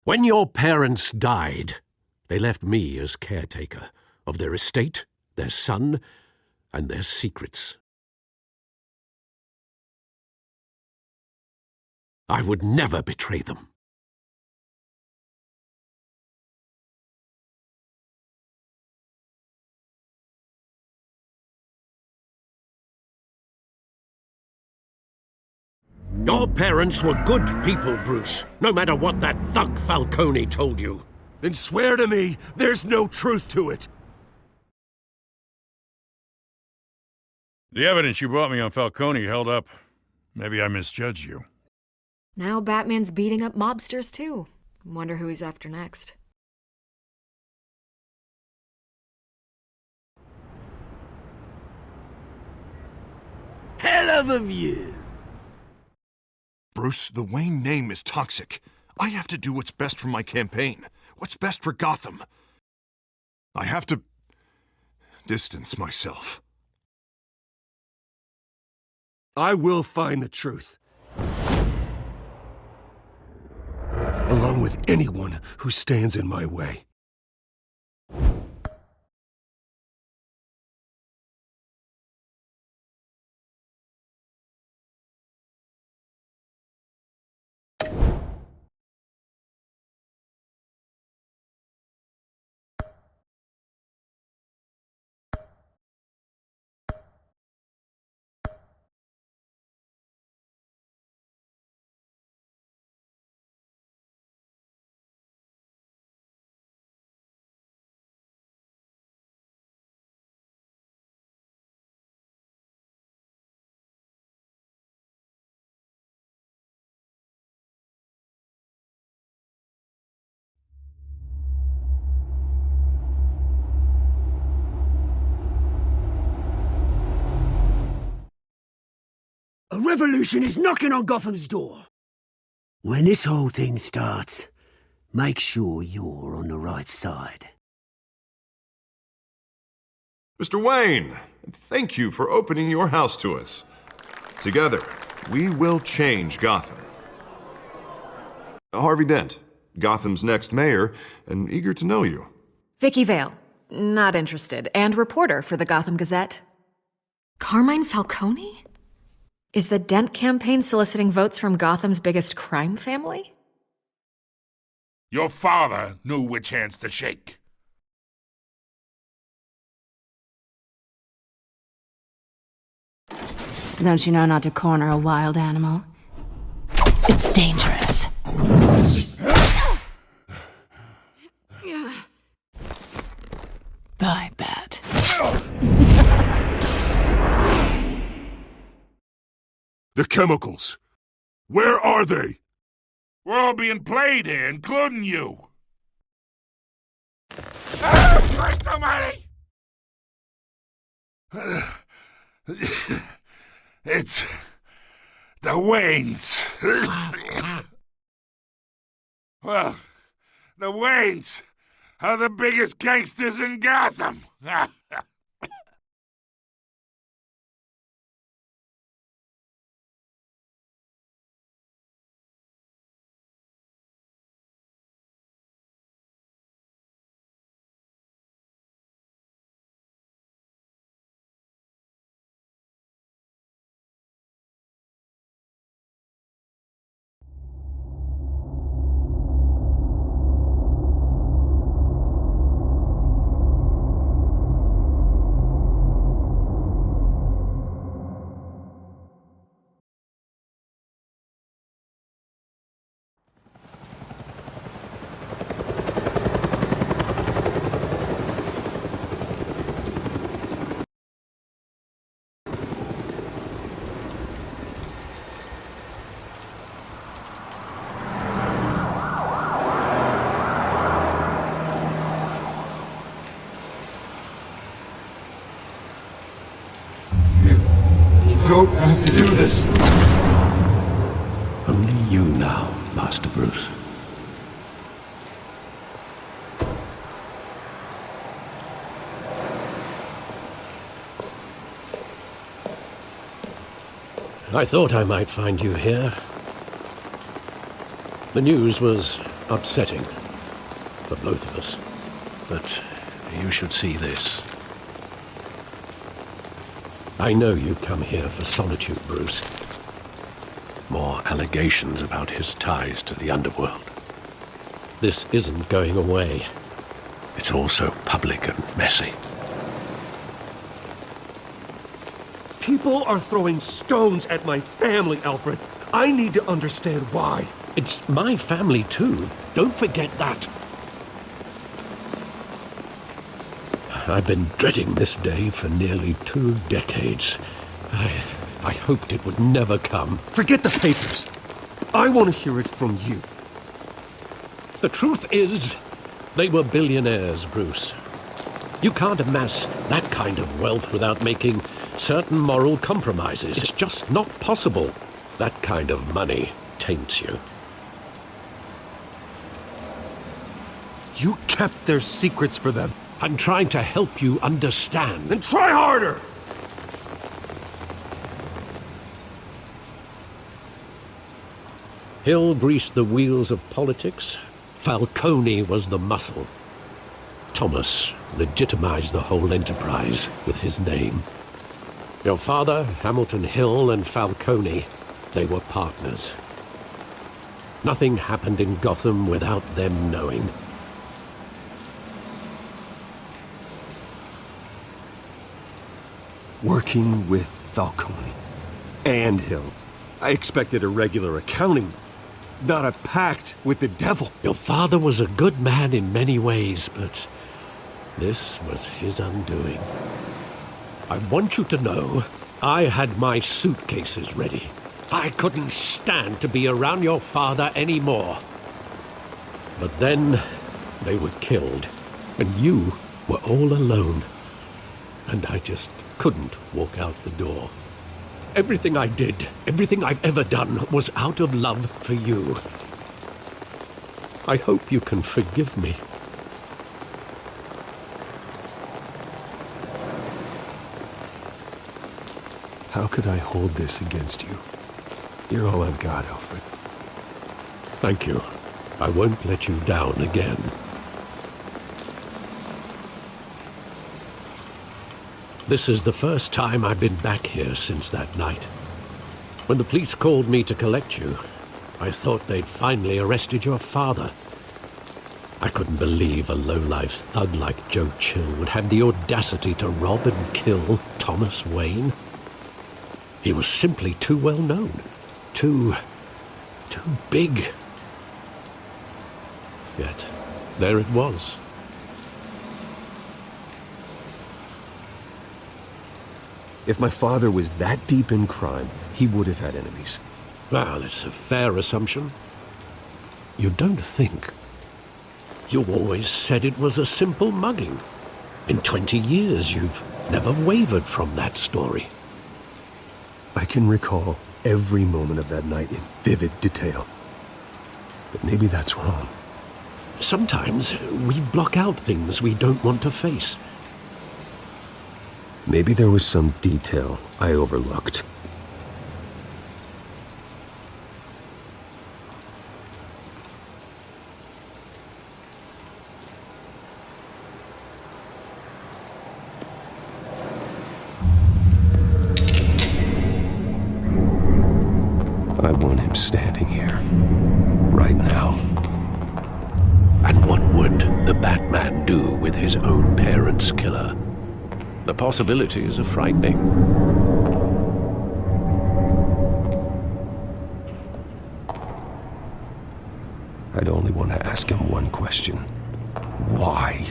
When your parents died, they left me as caretaker of their estate, their son, and their secrets. I would never betray them. Your parents were good people, Bruce, no matter what that thug Falcone told you. Then swear to me there's no truth to it. The evidence you brought me on Falcone held up. Maybe I misjudged you. Now Batman's beating up mobsters, too. Wonder who he's after next. Hell of a view. Bruce, the Wayne name is toxic. I have to do what's best for my campaign. What's best for Gotham. I have to distance myself. I will find the truth. Along with anyone who stands in my way. A revolution is knocking on Gotham's door. When this whole thing starts, make sure you're on the right side. Mr. Wayne, thank you for opening your house to us. Together, we will change Gotham. Harvey Dent, Gotham's next mayor, and eager to know you. Vicky Vale, not interested, and reporter for the Gotham Gazette. Carmine Falcone? Is the Dent campaign soliciting votes from Gotham's biggest crime family? Your father knew which hands to shake. Don't you know not to corner a wild animal? It's dangerous. Bye, Bat. The chemicals. Where are they? We're all being played here, including you. Christ almighty! It's the Waynes. Well, the Waynes are the biggest gangsters in Gotham. Don't have to do this. Only you now, Master Bruce. I thought I might find you here. The news was upsetting for both of us. But you should see this. I know you come here for solitude, Bruce. More allegations about his ties to the underworld. This isn't going away. It's all so public and messy. People are throwing stones at my family, Alfred. I need to understand why. It's my family too. Don't forget that. I've been dreading this day for nearly 2 decades. I hoped it would never come. Forget the papers. I want to hear it from you. The truth is, they were billionaires, Bruce. You can't amass that kind of wealth without making certain moral compromises. It's just not possible. That kind of money taints you. You kept their secrets for them. I'm trying to help you understand. Then try harder! Hill greased the wheels of politics. Falcone was the muscle. Thomas legitimized the whole enterprise with his name. Your father, Hamilton Hill, and Falcone, they were partners. Nothing happened in Gotham without them knowing. Working with Falcone and Hill. I expected a regular accounting, not a pact with the devil. Your father was a good man in many ways, but this was his undoing. I want you to know, I had my suitcases ready. I couldn't stand to be around your father anymore. But then they were killed, and you were all alone. And I just couldn't walk out the door. Everything I did, everything I've ever done, was out of love for you. I hope you can forgive me. How could I hold this against you? You're all I've got, Alfred. Thank you. I won't let you down again. This is the first time I've been back here since that night. When the police called me to collect you, I thought they'd finally arrested your father. I couldn't believe a low-life thug like Joe Chill would have the audacity to rob and kill Thomas Wayne. He was simply too well known. Too big. Yet, there it was. If my father was that deep in crime, he would have had enemies. Well, it's a fair assumption. You don't think. You always said it was a simple mugging. In 20 years, you've never wavered from that story. I can recall every moment of that night in vivid detail. But maybe that's wrong. Sometimes we block out things we don't want to face. Maybe there was some detail I overlooked. I want him standing here, right now. And what would the Batman do with his own parents' killer? The possibilities are frightening. I'd only want to ask him one question. Why?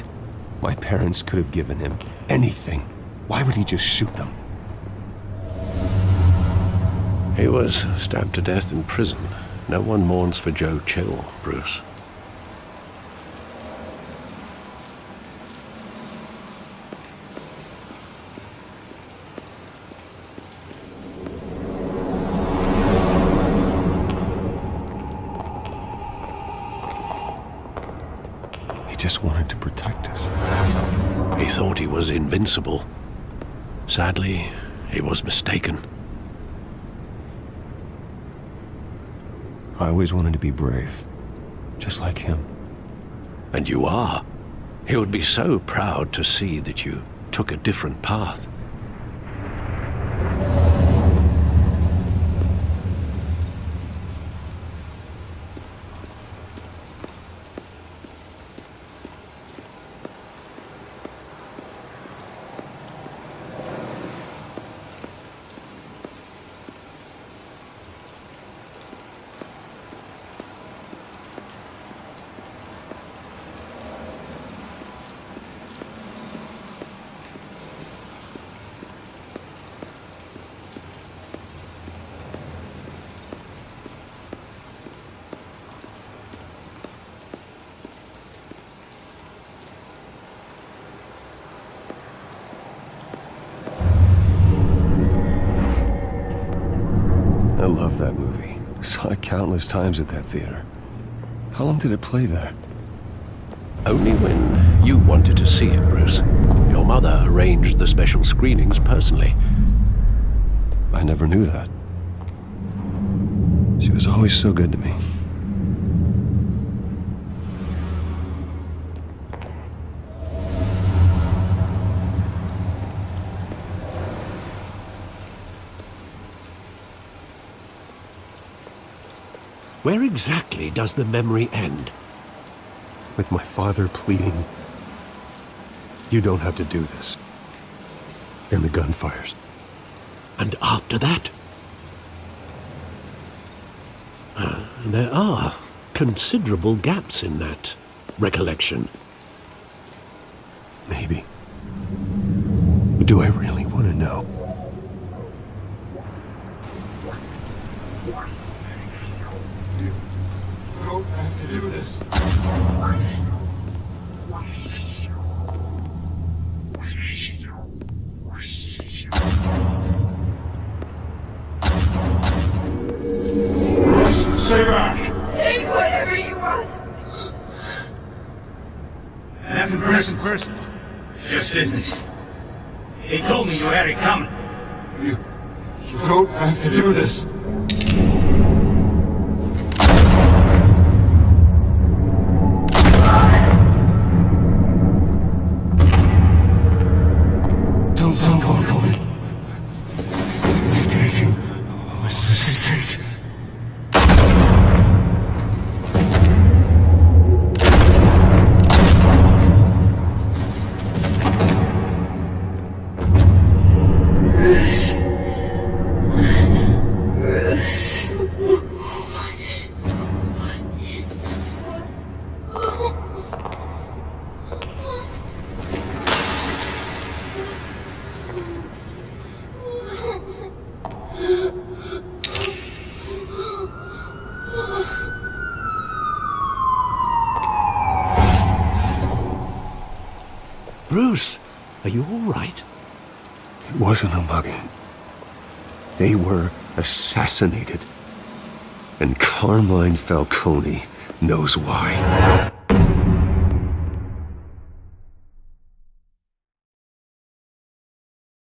My parents could have given him anything. Why would he just shoot them? He was stabbed to death in prison. No one mourns for Joe Chill, Bruce. He just wanted to protect us. He thought he was invincible. Sadly, he was mistaken. I always wanted to be brave. just like him. And you are. He would be so proud to see that you took a different path. I love that movie. Saw it countless times at that theater. How long did it play there? Only when you wanted to see it, Bruce. Your mother arranged the special screenings personally. I never knew that. She was always so good to me. Where exactly does the memory end? With my father pleading, "You don't have to do this." And the gun fires. And after that? There are considerable gaps in that recollection. Maybe. But do I really want to know? You don't have to do this. Stay back! Take whatever you want. Nothing personal. Just business. They told me you had it coming. You don't have to do this. Don't call me. It's a mistake. It's a mistake. Bruce, are you all right? It wasn't a mugging. They were assassinated. And Carmine Falcone knows why.